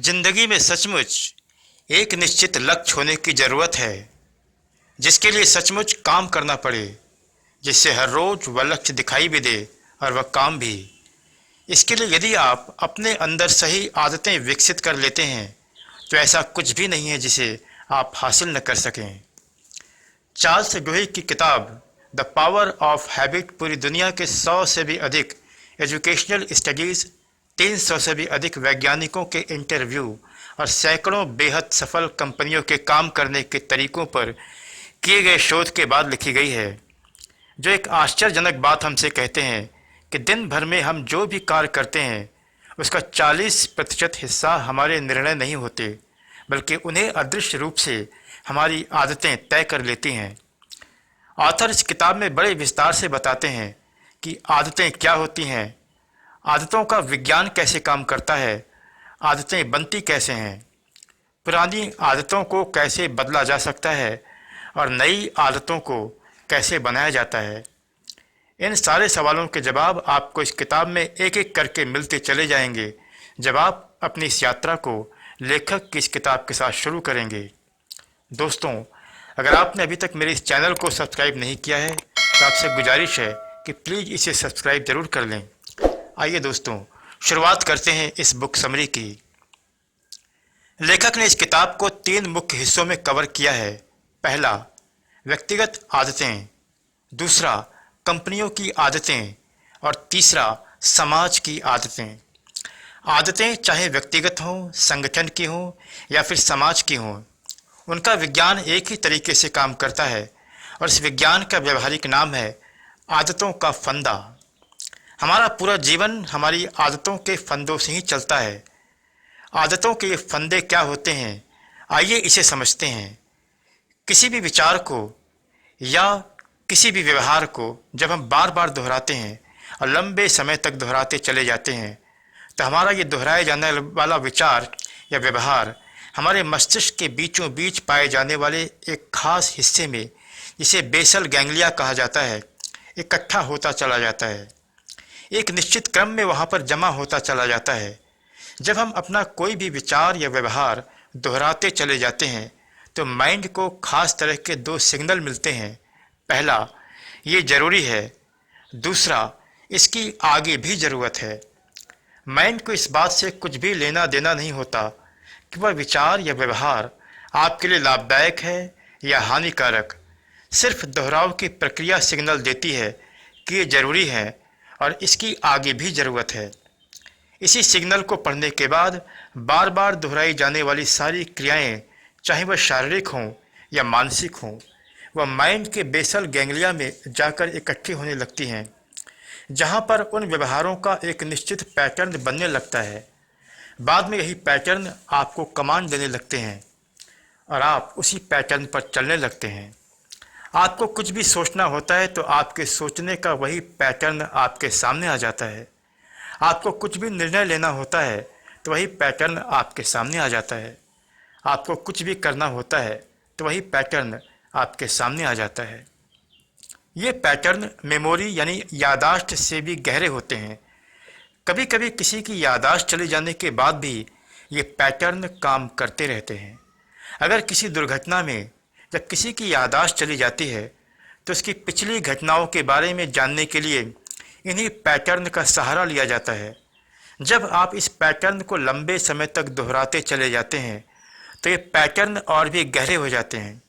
जिंदगी में सचमुच एक निश्चित लक्ष्य होने की ज़रूरत है, जिसके लिए सचमुच काम करना पड़े, जिससे हर रोज़ वह लक्ष्य दिखाई भी दे और वह काम भी। इसके लिए यदि आप अपने अंदर सही आदतें विकसित कर लेते हैं तो ऐसा कुछ भी नहीं है जिसे आप हासिल न कर सकें। चार्ल्स डुहिग की किताब द पावर ऑफ हैबिट पूरी दुनिया के 100 से भी अधिक एजुकेशनल स्टडीज़, 300 से भी अधिक वैज्ञानिकों के इंटरव्यू और सैकड़ों बेहद सफल कंपनियों के काम करने के तरीकों पर किए गए शोध के बाद लिखी गई है, जो एक आश्चर्यजनक बात हमसे कहते हैं कि दिन भर में हम जो भी कार्य करते हैं उसका 40% हिस्सा हमारे निर्णय नहीं होते, बल्कि उन्हें अदृश्य रूप से हमारी आदतें तय कर लेती हैं। ऑथर इस किताब में बड़े विस्तार से बताते हैं कि आदतें क्या होती हैं, आदतों का विज्ञान कैसे काम करता है, आदतें बनती कैसे हैं, पुरानी आदतों को कैसे बदला जा सकता है और नई आदतों को कैसे बनाया जाता है। इन सारे सवालों के जवाब आपको इस किताब में एक एक करके मिलते चले जाएंगे जब आप अपनी इस यात्रा को लेखक की इस किताब के साथ शुरू करेंगे। दोस्तों, अगर आपने अभी तक मेरे इस चैनल को सब्सक्राइब नहीं किया है तो आपसे गुजारिश है कि प्लीज़ इसे सब्सक्राइब ज़रूर कर लें। आइए दोस्तों, शुरुआत करते हैं इस बुक समरी की। लेखक ने इस किताब को 3 मुख्य हिस्सों में कवर किया है। पहला, व्यक्तिगत आदतें, दूसरा, कंपनियों की आदतें और तीसरा, समाज की आदतें। आदतें चाहे व्यक्तिगत हों, संगठन की हों या फिर समाज की हों, उनका विज्ञान एक ही तरीके से काम करता है और इस विज्ञान का व्यावहारिक नाम है आदतों का फंदा। हमारा पूरा जीवन हमारी आदतों के फंदों से ही चलता है। आदतों के ये फंदे क्या होते हैं, आइए इसे समझते हैं। किसी भी विचार को या किसी भी व्यवहार को जब हम बार बार दोहराते हैं और लंबे समय तक दोहराते चले जाते हैं तो हमारा ये दोहराए जाने वाला विचार या व्यवहार हमारे मस्तिष्क के बीचों बीच पाए जाने वाले एक खास हिस्से में, जिसे बेसल गैंग्लिया कहा जाता है, इकट्ठा होता चला जाता है। एक निश्चित क्रम में वहाँ पर जमा होता चला जाता है। जब हम अपना कोई भी विचार या व्यवहार दोहराते चले जाते हैं तो माइंड को खास तरह के 2 सिग्नल मिलते हैं। पहला, ये ज़रूरी है, दूसरा, इसकी आगे भी ज़रूरत है। माइंड को इस बात से कुछ भी लेना देना नहीं होता कि वह विचार या व्यवहार आपके लिए लाभदायक है या हानिकारक। सिर्फ दोहराव की प्रक्रिया सिग्नल देती है कि ये ज़रूरी है और इसकी आगे भी ज़रूरत है। इसी सिग्नल को पढ़ने के बाद बार बार दोहराई जाने वाली सारी क्रियाएं, चाहे वह शारीरिक हों या मानसिक हों, वह माइंड के बेसल गैंग्लिया में जाकर इकट्ठी होने लगती हैं, जहां पर उन व्यवहारों का एक निश्चित पैटर्न बनने लगता है। बाद में यही पैटर्न आपको कमांड देने लगते हैं और आप उसी पैटर्न पर चलने लगते हैं। आपको कुछ भी सोचना होता है तो आपके सोचने का वही पैटर्न आपके सामने आ जाता है। आपको कुछ भी निर्णय लेना होता है तो वही पैटर्न आपके सामने आ जाता है। आपको कुछ भी करना होता है तो वही पैटर्न आपके सामने आ जाता है। ये पैटर्न मेमोरी यानी यादाश्त से भी गहरे होते हैं। कभी कभी किसी की यादाश्त चले जाने के बाद भी ये पैटर्न काम करते रहते हैं। अगर किसी दुर्घटना में जब किसी की यादाश्त चली जाती है तो उसकी पिछली घटनाओं के बारे में जानने के लिए इन्हीं पैटर्न का सहारा लिया जाता है। जब आप इस पैटर्न को लंबे समय तक दोहराते चले जाते हैं तो ये पैटर्न और भी गहरे हो जाते हैं,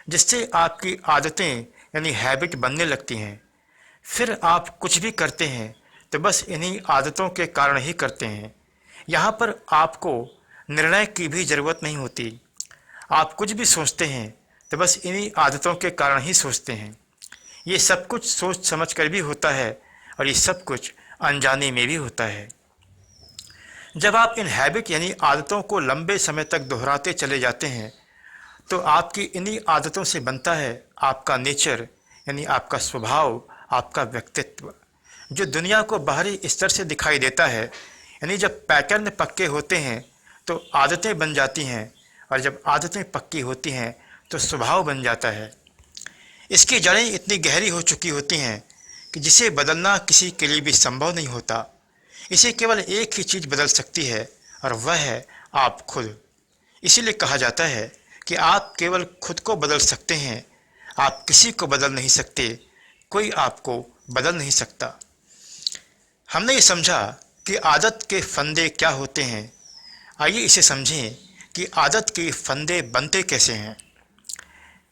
जिससे आपकी आदतें यानी हैबिट बनने लगती हैं। फिर आप कुछ भी करते हैं तो बस इन्हीं आदतों के कारण ही करते हैं। यहाँ पर आपको निर्णय की भी ज़रूरत नहीं होती। आप कुछ भी सोचते हैं तो बस इन्हीं आदतों के कारण ही सोचते हैं। ये सब कुछ सोच समझ कर भी होता है और ये सब कुछ अनजाने में भी होता है। जब आप इन हैबिट यानी आदतों को लंबे समय तक दोहराते चले जाते हैं तो आपकी इन्हीं आदतों से बनता है आपका नेचर यानी आपका स्वभाव, आपका व्यक्तित्व, जो दुनिया को बाहरी स्तर से दिखाई देता है। यानी जब पैटर्न पक्के होते हैं तो आदतें बन जाती हैं और जब आदतें पक्की होती हैं तो स्वभाव बन जाता है। इसकी जड़ें इतनी गहरी हो चुकी होती हैं कि जिसे बदलना किसी के लिए भी संभव नहीं होता। इसे केवल एक ही चीज़ बदल सकती है और वह है आप खुद। इसीलिए कहा जाता है कि आप केवल खुद को बदल सकते हैं, आप किसी को बदल नहीं सकते, कोई आपको बदल नहीं सकता। हमने ये समझा कि आदत के फंदे क्या होते हैं। आइए इसे समझें कि आदत के फंदे बनते कैसे हैं।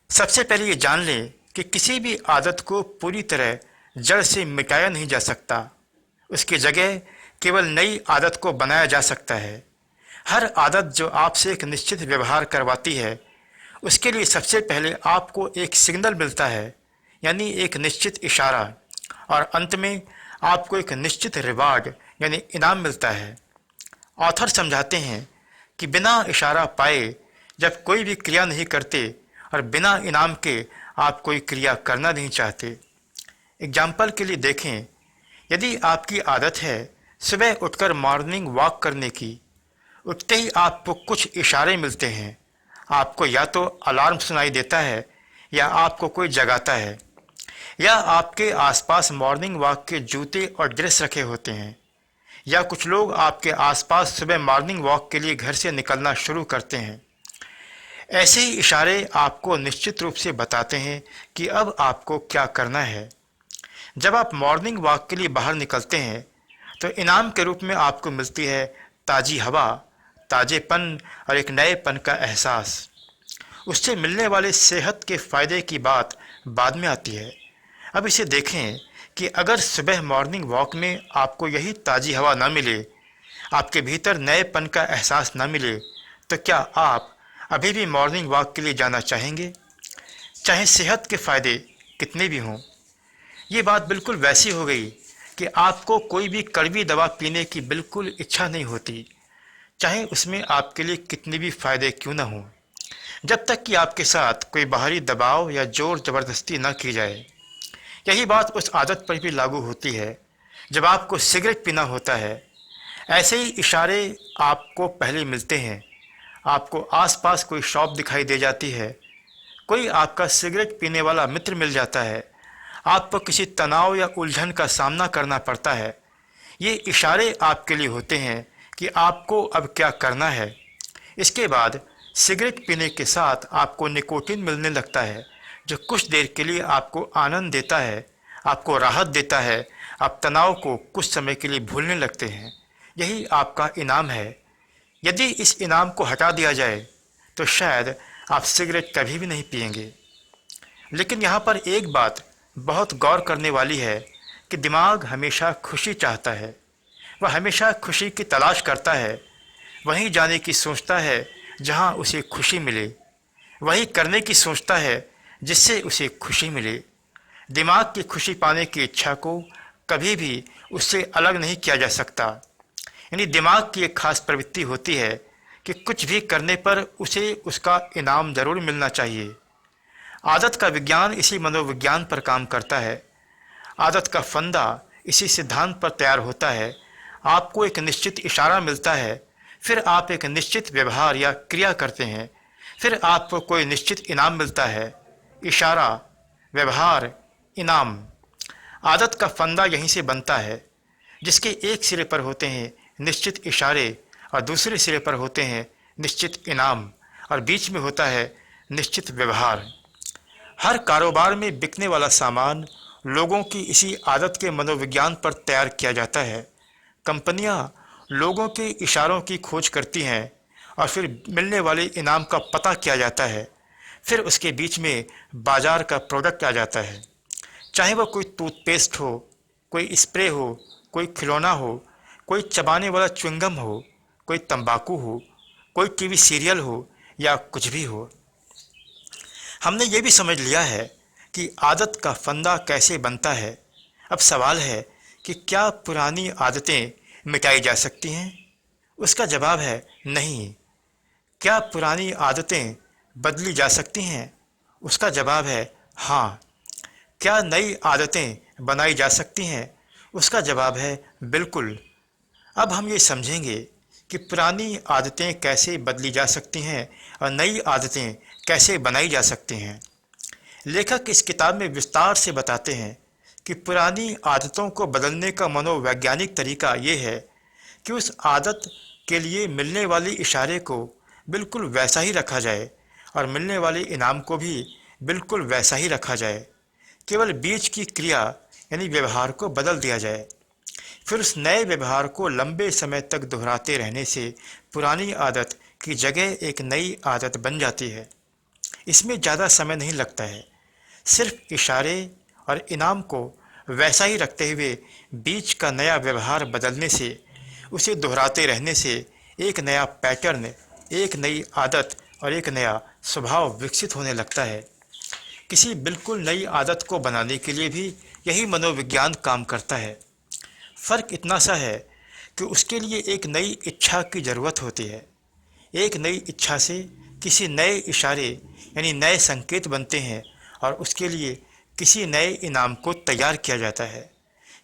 सबसे पहले ये जान लें कि किसी भी आदत को पूरी तरह जड़ से मिटाया नहीं जा सकता, उसकी जगह केवल नई आदत को बनाया जा सकता है। हर आदत जो आपसे एक निश्चित व्यवहार करवाती है, उसके लिए सबसे पहले आपको एक सिग्नल मिलता है, यानी एक निश्चित इशारा, और अंत में आपको एक निश्चित रिवार्ड यानी इनाम मिलता है। ऑथर समझाते हैं कि बिना इशारा पाए जब कोई भी क्रिया नहीं करते और बिना इनाम के आप कोई क्रिया करना नहीं चाहते। एग्जाम्पल के लिए देखें, यदि आपकी आदत है सुबह उठकर मॉर्निंग वॉक करने की, उठते ही आपको कुछ इशारे मिलते हैं। आपको या तो अलार्म सुनाई देता है, या आपको कोई जगाता है, या आपके आसपास मॉर्निंग वॉक के जूते और ड्रेस रखे होते हैं, या कुछ लोग आपके आसपास सुबह मॉर्निंग वॉक के लिए घर से निकलना शुरू करते हैं। ऐसे ही इशारे आपको निश्चित रूप से बताते हैं कि अब आपको क्या करना है। जब आप मॉर्निंग वॉक के लिए बाहर निकलते हैं तो इनाम के रूप में आपको मिलती है ताज़ी हवा, ताज़ेपन और एक नएपन का एहसास। उससे मिलने वाले सेहत के फ़ायदे की बात बाद में आती है। अब इसे देखें कि अगर सुबह मॉर्निंग वॉक में आपको यही ताज़ी हवा ना मिले, आपके भीतर नएपन का एहसास ना मिले, तो क्या आप अभी भी मॉर्निंग वॉक के लिए जाना चाहेंगे, चाहे सेहत के फ़ायदे कितने भी हों? ये बात बिल्कुल वैसी हो गई कि आपको कोई भी कड़वी दवा पीने की बिल्कुल इच्छा नहीं होती, चाहे उसमें आपके लिए कितने भी फ़ायदे क्यों ना हों, जब तक कि आपके साथ कोई बाहरी दबाव या ज़ोर ज़बरदस्ती न की जाए। यही बात उस आदत पर भी लागू होती है जब आपको सिगरेट पीना होता है। ऐसे ही इशारे आपको पहले मिलते हैं। आपको आसपास कोई शॉप दिखाई दे जाती है, कोई आपका सिगरेट पीने वाला मित्र मिल जाता है, आपको किसी तनाव या उलझन का सामना करना पड़ता है। ये इशारे आपके लिए होते हैं कि आपको अब क्या करना है। इसके बाद सिगरेट पीने के साथ आपको निकोटीन मिलने लगता है, जो कुछ देर के लिए आपको आनंद देता है, आपको राहत देता है, आप तनाव को कुछ समय के लिए भूलने लगते हैं। यही आपका इनाम है। यदि इस इनाम को हटा दिया जाए तो शायद आप सिगरेट कभी भी नहीं पिएंगे। लेकिन यहाँ पर एक बात बहुत गौर करने वाली है कि दिमाग हमेशा खुशी चाहता है। वह हमेशा खुशी की तलाश करता है, वहीं जाने की सोचता है जहाँ उसे खुशी मिले, वही करने की सोचता है जिससे उसे खुशी मिले। दिमाग की खुशी पाने की इच्छा को कभी भी उससे अलग नहीं किया जा सकता। यानी दिमाग की एक खास प्रवृत्ति होती है कि कुछ भी करने पर उसे उसका इनाम ज़रूर मिलना चाहिए। आदत का विज्ञान इसी मनोविज्ञान पर काम करता है। आदत का फंदा इसी सिद्धांत पर तैयार होता है। आपको एक निश्चित इशारा मिलता है, फिर आप एक निश्चित व्यवहार या क्रिया करते हैं, फिर आपको कोई निश्चित इनाम मिलता है। इशारा, व्यवहार, इनाम। आदत का फंदा यहीं से बनता है, जिसके एक सिरे पर होते हैं निश्चित इशारे और दूसरे सिरे पर होते हैं निश्चित इनाम, और बीच में होता है निश्चित व्यवहार। हर कारोबार में बिकने वाला सामान लोगों की इसी आदत के मनोविज्ञान पर तैयार किया जाता है। कंपनियां लोगों के इशारों की खोज करती हैं और फिर मिलने वाले इनाम का पता किया जाता है। फिर उसके बीच में बाजार का प्रोडक्ट आ जाता है, चाहे वह कोई टूथपेस्ट हो, कोई स्प्रे हो, कोई खिलौना हो, कोई चबाने वाला च्युइंगम हो, कोई तंबाकू हो, कोई टीवी सीरियल हो, या कुछ भी हो। हमने ये भी समझ लिया है कि आदत का फंदा कैसे बनता है। अब सवाल है कि क्या पुरानी आदतें मिटाई जा सकती हैं? उसका जवाब है नहीं। क्या पुरानी आदतें बदली जा सकती हैं? उसका जवाब है हाँ। क्या नई आदतें बनाई जा सकती हैं? उसका जवाब है बिल्कुल। अब हम ये समझेंगे कि पुरानी आदतें कैसे बदली जा सकती हैं और नई आदतें कैसे बनाई जा सकती हैं। लेखक इस किताब में विस्तार से बताते हैं कि पुरानी आदतों को बदलने का मनोवैज्ञानिक तरीका ये है कि उस आदत के लिए मिलने वाले इशारे को बिल्कुल वैसा ही रखा जाए और मिलने वाले इनाम को भी बिल्कुल वैसा ही रखा जाए। केवल बीच की क्रिया यानी व्यवहार को बदल दिया जाए। फिर उस नए व्यवहार को लंबे समय तक दोहराते रहने से पुरानी आदत की जगह एक नई आदत बन जाती है। इसमें ज़्यादा समय नहीं लगता है। सिर्फ इशारे और इनाम को वैसा ही रखते हुए बीच का नया व्यवहार बदलने से, उसे दोहराते रहने से एक नया पैटर्न, एक नई आदत और एक नया स्वभाव विकसित होने लगता है। किसी बिल्कुल नई आदत को बनाने के लिए भी यही मनोविज्ञान काम करता है। फ़र्क इतना सा है कि उसके लिए एक नई इच्छा की ज़रूरत होती है। एक नई इच्छा से किसी नए इशारे यानी नए संकेत बनते हैं और उसके लिए किसी नए इनाम को तैयार किया जाता है।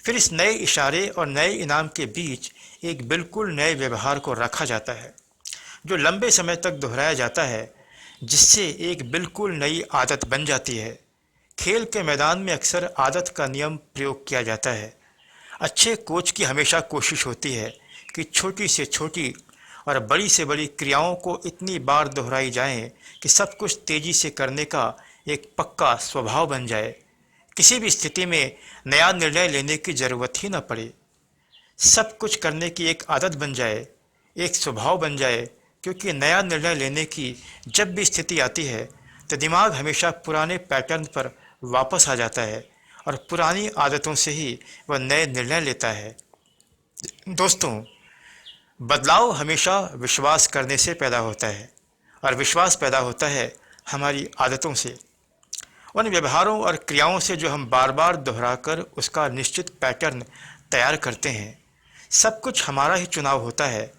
फिर इस नए इशारे और नए इनाम के बीच एक बिल्कुल नए व्यवहार को रखा जाता है जो लंबे समय तक दोहराया जाता है, जिससे एक बिल्कुल नई आदत बन जाती है। खेल के मैदान में अक्सर आदत का नियम प्रयोग किया जाता है। अच्छे कोच की हमेशा कोशिश होती है कि छोटी से छोटी और बड़ी से बड़ी क्रियाओं को इतनी बार दोहराई जाएं कि सब कुछ तेज़ी से करने का एक पक्का स्वभाव बन जाए। किसी भी स्थिति में नया निर्णय लेने की ज़रूरत ही न पड़े। सब कुछ करने की एक आदत बन जाए, एक स्वभाव बन जाए, क्योंकि नया निर्णय लेने की जब भी स्थिति आती है तो दिमाग हमेशा पुराने पैटर्न पर वापस आ जाता है और पुरानी आदतों से ही वह नए निर्णय लेता है। दोस्तों, बदलाव हमेशा विश्वास करने से पैदा होता है और विश्वास पैदा होता है हमारी आदतों से, उन व्यवहारों और क्रियाओं से जो हम बार बार दोहराकर उसका निश्चित पैटर्न तैयार करते हैं। सब कुछ हमारा ही चुनाव होता है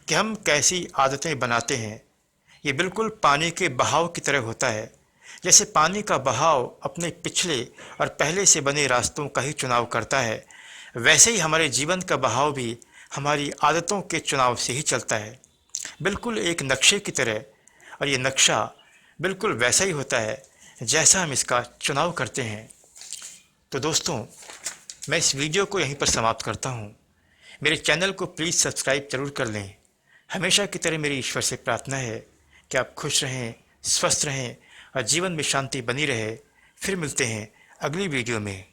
कि हम कैसी आदतें बनाते हैं। ये बिल्कुल पानी के बहाव की तरह होता है। जैसे पानी का बहाव अपने पिछले और पहले से बने रास्तों का ही चुनाव करता है, वैसे ही हमारे जीवन का बहाव भी हमारी आदतों के चुनाव से ही चलता है, बिल्कुल एक नक्शे की तरह। और ये नक्शा बिल्कुल वैसा ही होता है जैसा हम इसका चुनाव करते हैं। तो दोस्तों, मैं इस वीडियो को यहीं पर समाप्त करता हूँ। मेरे चैनल को प्लीज़ सब्सक्राइब जरूर कर लें। हमेशा की तरह मेरी ईश्वर से प्रार्थना है कि आप खुश रहें, स्वस्थ रहें और जीवन में शांति बनी रहे। फिर मिलते हैं अगली वीडियो में।